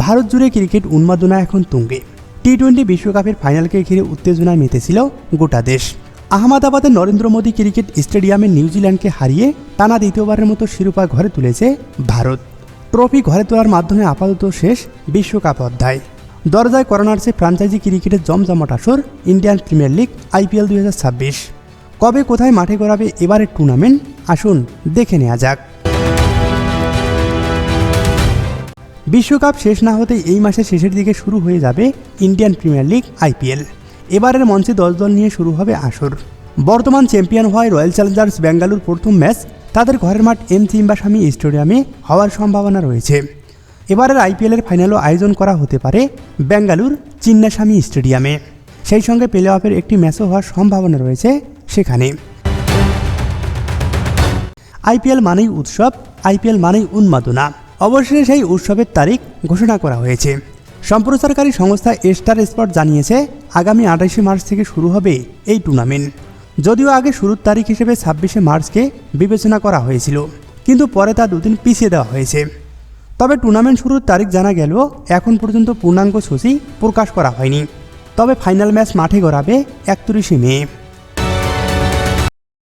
ভারত জুড়ে ক্রিকেট উন্মাদনা এখন তুঙ্গে। টি-20 বিশ্বকাপের ফাইনালকে ঘিরে উত্তেজনায় মেতেছিল গোটা দেশ। আহমেদাবাদের নরেন্দ্র মোদী ক্রিকেট স্টেডিয়ামে নিউজিল্যান্ডকে হারিয়ে টানা দ্বিতীয়বারের মতো শিরোপা ঘরে তুলেছে ভারত। ট্রফি ঘরে তোলার মাধ্যমে আপাতত শেষ বিশ্বকাপ অধ্যায়। দরজায় করা নাড়ছে ফ্র্যাঞ্চাইজি ক্রিকেটের জমজমাট আসর ইন্ডিয়ান প্রিমিয়ার লিগ IPL 2026। কবে কোথায় মাঠে গড়াবে এবারের টুর্নামেন্ট, আসুন দেখে নেওয়া যাক। বিশ্বকাপ শেষ না হতেই এই মাসের শেষের দিকে শুরু হয়ে যাবে ইন্ডিয়ান প্রিমিয়ার লিগ IPL। এবারের মঞ্চে 10 দল নিয়ে শুরু হবে আসর। বর্তমান চ্যাম্পিয়ন হওয়ায় রয়্যাল চ্যালেঞ্জার্স ব্যাঙ্গালোর প্রথম ম্যাচ তাদের ঘরের মাঠ চিন্নাস্বামী স্টেডিয়ামে হওয়ার সম্ভাবনা রয়েছে। এবারের IPL-এর ফাইনালও আয়োজন করা হতে পারে ব্যাঙ্গালোর চিন্নাস্বামী স্টেডিয়ামে। সেই সঙ্গে প্লে অফের একটি ম্যাচও হওয়ার সম্ভাবনা রয়েছে সেখানে। IPL মানেই উৎসব, IPL মানেই উন্মাদনা। অবশেষে সেই উৎসবের তারিখ ঘোষণা করা হয়েছে। সম্প্রচারকারী সংস্থা স্টার স্পট জানিয়েছে আগামী 28শে মার্চ থেকে শুরু হবে এই টুর্নামেন্ট। যদিও আগে শুরুর তারিখ হিসেবে 26শে মার্চকে বিবেচনা করা হয়েছিল, কিন্তু পরে তা দুদিন পিছিয়ে দেওয়া হয়েছে। তবে টুর্নামেন্ট শুরুর তারিখ জানা গেলেও এখন পর্যন্ত পূর্ণাঙ্গ সূচি প্রকাশ করা হয়নি। তবে ফাইনাল ম্যাচ মাঠে গড়াবে 31শে মে।